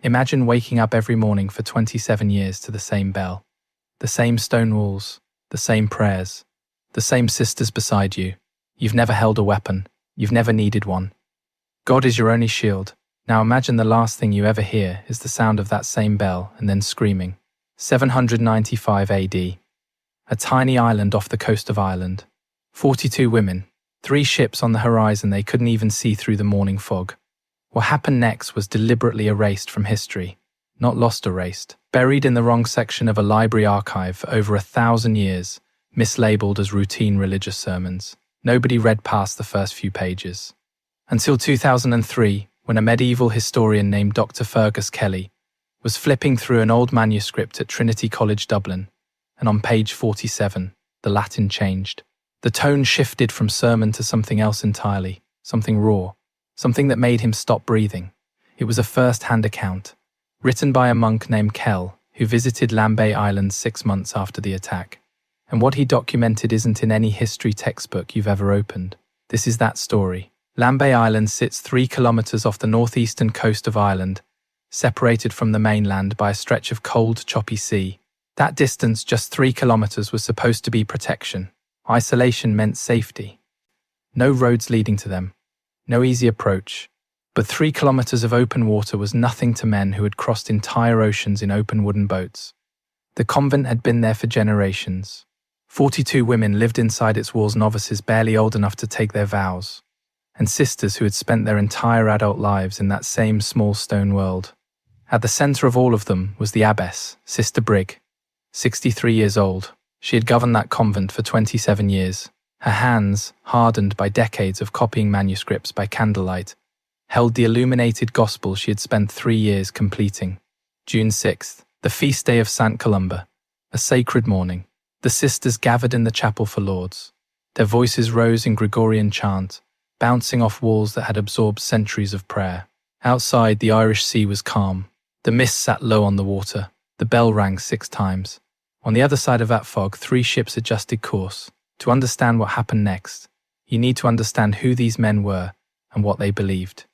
Imagine waking up every morning for 27 years to the same bell. The same stone walls, the same prayers, the same sisters beside you. You've never held a weapon. You've never needed one. God is your only shield. Now imagine the last thing you ever hear is the sound of that same bell and then screaming. 795 AD. A tiny island off the coast of Ireland. 42 women. 3 ships on the horizon they couldn't even see through the morning fog. What happened next was deliberately erased from history. Not lost, erased. Buried in the wrong section of a library archive for over 1,000 years, mislabeled as routine religious sermons. Nobody read past the first few pages. Until 2003, when a medieval historian named Dr. Fergus Kelly was flipping through an old manuscript at Trinity College Dublin, and on page 47, the Latin changed. The tone shifted from sermon to something else entirely, something raw, something that made him stop breathing. It was a first-hand account, written by a monk named Kell, who visited Lambay Island 6 months after the attack. And what he documented isn't in any history textbook you've ever opened. This is that story. Lambay Island sits 3 kilometers off the northeastern coast of Ireland, separated from the mainland by a stretch of cold, choppy sea. That distance, just 3 kilometers, was supposed to be protection. Isolation meant safety. No roads leading to them. No easy approach. But 3 kilometers of open water was nothing to men who had crossed entire oceans in open wooden boats. The convent had been there for generations. 42 women lived inside its walls, novices barely old enough to take their vows, and sisters who had spent their entire adult lives in that same small stone world. At the center of all of them was the abbess, Sister Brigg, 63 years old. She had governed that convent for 27 years. Her hands, hardened by decades of copying manuscripts by candlelight, held the illuminated gospel she had spent 3 years completing. June 6th, the feast day of St. Columba, a sacred morning. The sisters gathered in the chapel for lauds. Their voices rose in Gregorian chant, bouncing off walls that had absorbed centuries of prayer. Outside, the Irish Sea was calm. The mist sat low on the water. The bell rang 6 times. On the other side of that fog, 3 ships adjusted course. To understand what happened next, you need to understand who these men were and what they believed.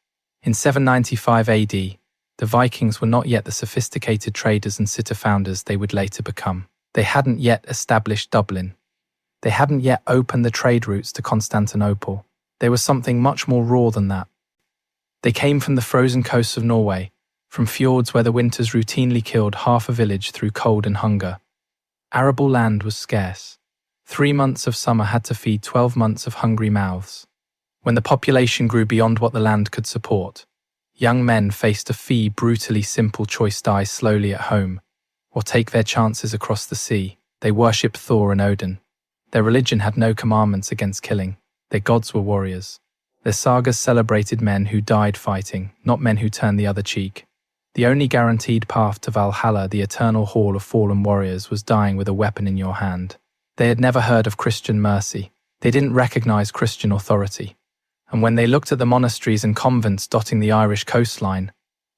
In 795 AD, the Vikings were not yet the sophisticated traders and city-founders they would later become. They hadn't yet established Dublin. They hadn't yet opened the trade routes to Constantinople. They were something much more raw than that. They came from the frozen coasts of Norway, from fjords where the winters routinely killed half a village through cold and hunger. Arable land was scarce. 3 months of summer had to feed 12 months of hungry mouths. When the population grew beyond what the land could support, young men faced a brutally simple choice: die slowly at home, or take their chances across the sea. They worshipped Thor and Odin. Their religion had no commandments against killing. Their gods were warriors. Their sagas celebrated men who died fighting, not men who turned the other cheek. The only guaranteed path to Valhalla, the eternal hall of fallen warriors, was dying with a weapon in your hand. They had never heard of Christian mercy. They didn't recognize Christian authority. And when they looked at the monasteries and convents dotting the Irish coastline,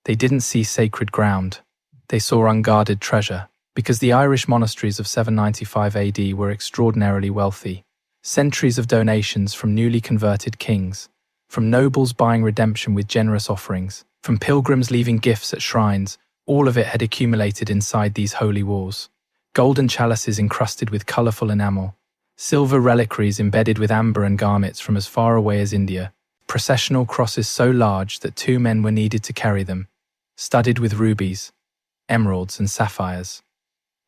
they didn't see sacred ground. They saw unguarded treasure, because the Irish monasteries of 795 AD were extraordinarily wealthy. Centuries of donations from newly converted kings, from nobles buying redemption with generous offerings, from pilgrims leaving gifts at shrines, all of it had accumulated inside these holy walls. Golden chalices encrusted with colourful enamel, silver reliquaries embedded with amber and garnets from as far away as India, processional crosses so large that 2 men were needed to carry them, studded with rubies, emeralds and sapphires,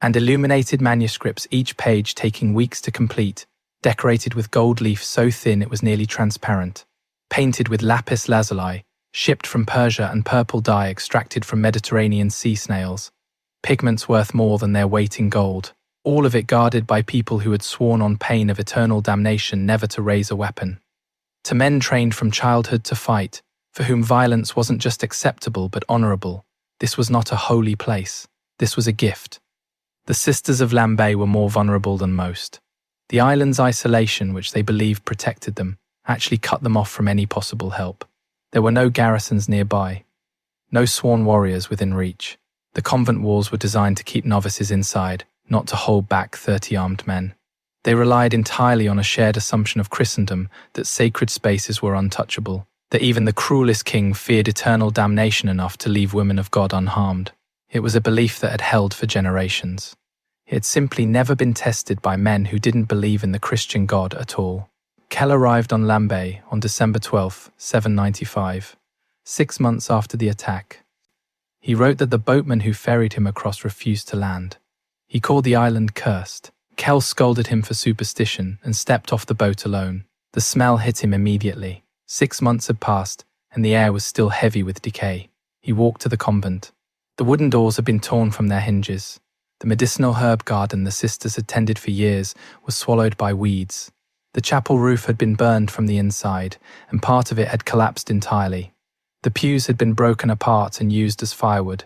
and illuminated manuscripts, each page taking weeks to complete, decorated with gold leaf so thin it was nearly transparent, painted with lapis lazuli, shipped from Persia, and purple dye extracted from Mediterranean sea snails, pigments worth more than their weight in gold, all of it guarded by people who had sworn on pain of eternal damnation never to raise a weapon. To men trained from childhood to fight, for whom violence wasn't just acceptable but honourable, this was not a holy place, this was a gift. The sisters of Lambay were more vulnerable than most. The island's isolation, which they believed protected them, actually cut them off from any possible help. There were no garrisons nearby, no sworn warriors within reach. The convent walls were designed to keep novices inside, not to hold back 30 armed men. They relied entirely on a shared assumption of Christendom that sacred spaces were untouchable. that even the cruelest king feared eternal damnation enough to leave women of God unharmed. It was a belief that had held for generations. It had simply never been tested by men who didn't believe in the Christian God at all. Kell arrived on Lambay on December 12, 795, 6 months after the attack. He wrote that the boatman who ferried him across refused to land. He called the island cursed. Kell scolded him for superstition and stepped off the boat alone. The smell hit him immediately. 6 months had passed, and the air was still heavy with decay. He walked to the convent. The wooden doors had been torn from their hinges. The medicinal herb garden the sisters had tended for years was swallowed by weeds. The chapel roof had been burned from the inside, and part of it had collapsed entirely. The pews had been broken apart and used as firewood.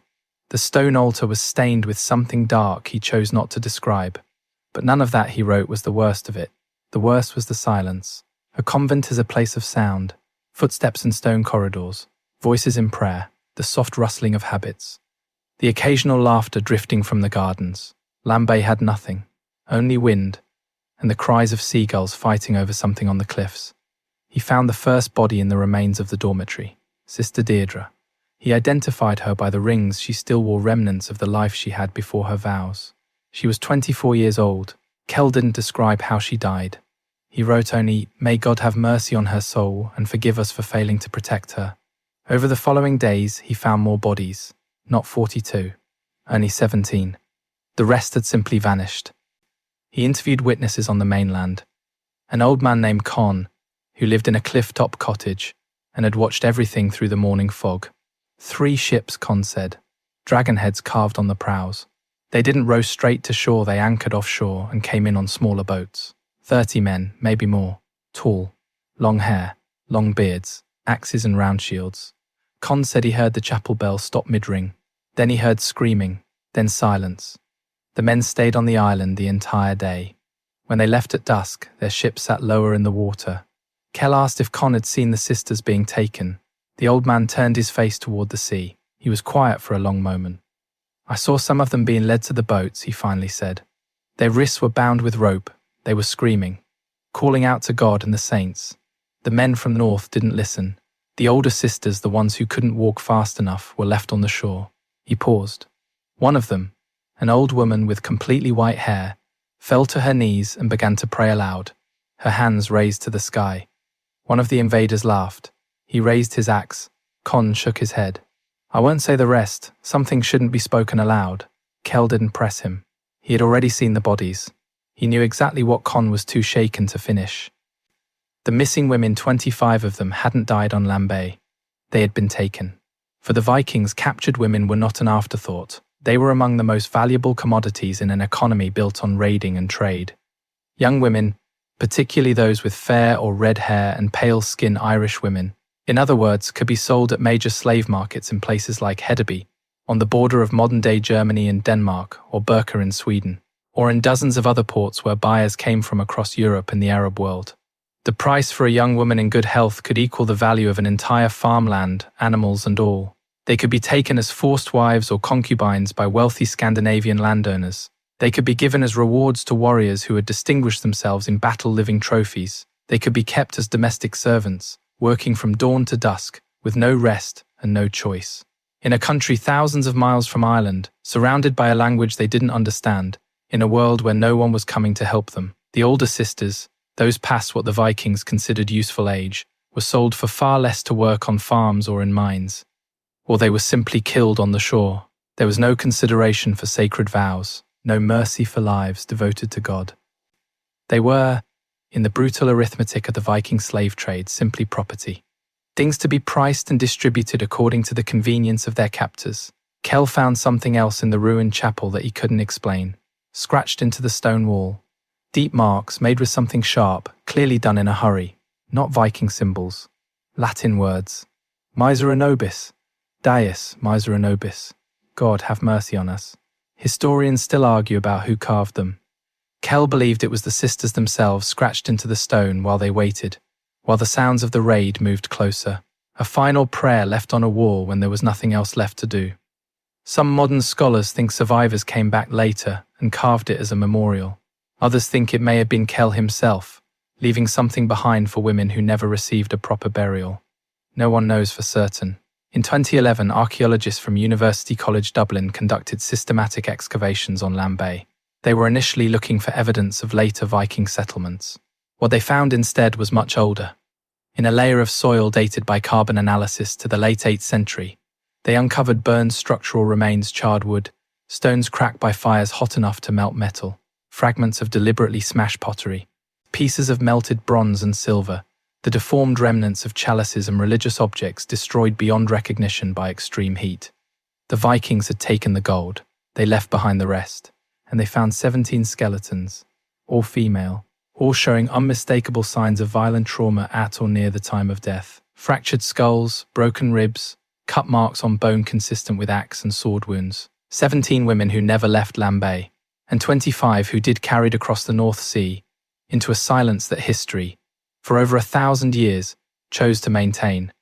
The stone altar was stained with something dark he chose not to describe. But none of that, he wrote, was the worst of it. The worst was the silence. A convent is a place of sound, footsteps in stone corridors, voices in prayer, the soft rustling of habits. The occasional laughter drifting from the gardens. Lambay had nothing, only wind, and the cries of seagulls fighting over something on the cliffs. He found the first body in the remains of the dormitory, Sister Deirdre. He identified her by the rings she still wore, remnants of the life she had before her vows. She was 24 years old. Kell didn't describe how she died. He wrote only, "May God have mercy on her soul and forgive us for failing to protect her." Over the following days, he found more bodies. Not 42, only 17. The rest had simply vanished. He interviewed witnesses on the mainland. An old man named Con, who lived in a cliff-top cottage and had watched everything through the morning fog. 3 ships, Con said, dragon heads carved on the prows. They didn't row straight to shore, they anchored offshore and came in on smaller boats. 30 men, maybe more, tall, long hair, long beards, axes and round shields. Con said he heard the chapel bell stop mid-ring. Then he heard screaming, then silence. The men stayed on the island the entire day. When they left at dusk, their ship sat lower in the water. Kell asked if Con had seen the sisters being taken. The old man turned his face toward the sea. He was quiet for a long moment. "I saw some of them being led to the boats," he finally said. Their wrists were bound with rope. They were screaming, calling out to God and the saints. The men from north didn't listen. The older sisters, the ones who couldn't walk fast enough, were left on the shore. He paused. One of them, an old woman with completely white hair, fell to her knees and began to pray aloud, her hands raised to the sky. One of the invaders laughed. He raised his axe. Con shook his head. "I won't say the rest. Something shouldn't be spoken aloud." Kell didn't press him. He had already seen the bodies. He knew exactly what Con was too shaken to finish. The missing women, 25 of them, hadn't died on Lambay. They had been taken. For the Vikings, captured women were not an afterthought. They were among the most valuable commodities in an economy built on raiding and trade. Young women, particularly those with fair or red hair and pale skin, Irish women, in other words, could be sold at major slave markets in places like Hedeby, on the border of modern-day Germany and Denmark, or Birka in Sweden, or in dozens of other ports where buyers came from across Europe and the Arab world. The price for a young woman in good health could equal the value of an entire farmland, animals and all. They could be taken as forced wives or concubines by wealthy Scandinavian landowners. They could be given as rewards to warriors who had distinguished themselves in battle, living trophies. They could be kept as domestic servants, working from dawn to dusk, with no rest and no choice. In a country thousands of miles from Ireland, surrounded by a language they didn't understand, in a world where no one was coming to help them, the older sisters, those past what the Vikings considered useful age, were sold for far less to work on farms or in mines. Or they were simply killed on the shore. There was no consideration for sacred vows, no mercy for lives devoted to God. They were, in the brutal arithmetic of the Viking slave trade, simply property. Things to be priced and distributed according to the convenience of their captors. Kell found something else in the ruined chapel that he couldn't explain. Scratched into the stone wall. Deep marks made with something sharp, clearly done in a hurry. Not Viking symbols. Latin words. Misera nobis. Dies, misera nobis. God, have mercy on us. Historians still argue about who carved them. Kell believed it was the sisters themselves scratched into the stone while they waited, while the sounds of the raid moved closer. A final prayer left on a wall when there was nothing else left to do. Some modern scholars think survivors came back later and carved it as a memorial. Others think it may have been Kell himself, leaving something behind for women who never received a proper burial. No one knows for certain. In 2011, archaeologists from University College Dublin conducted systematic excavations on Lambay. They were initially looking for evidence of later Viking settlements. What they found instead was much older. In a layer of soil dated by carbon analysis to the late 8th century, they uncovered burned structural remains, charred wood, stones cracked by fires hot enough to melt metal, fragments of deliberately smashed pottery, pieces of melted bronze and silver, the deformed remnants of chalices and religious objects destroyed beyond recognition by extreme heat. The Vikings had taken the gold, they left behind the rest, and they found 17 skeletons, all female, all showing unmistakable signs of violent trauma at or near the time of death. Fractured skulls, broken ribs, cut marks on bone consistent with axe and sword wounds. 17 women who never left Lambay, and 25 who did, carried across the North Sea into a silence that history, for over 1,000 years, chose to maintain.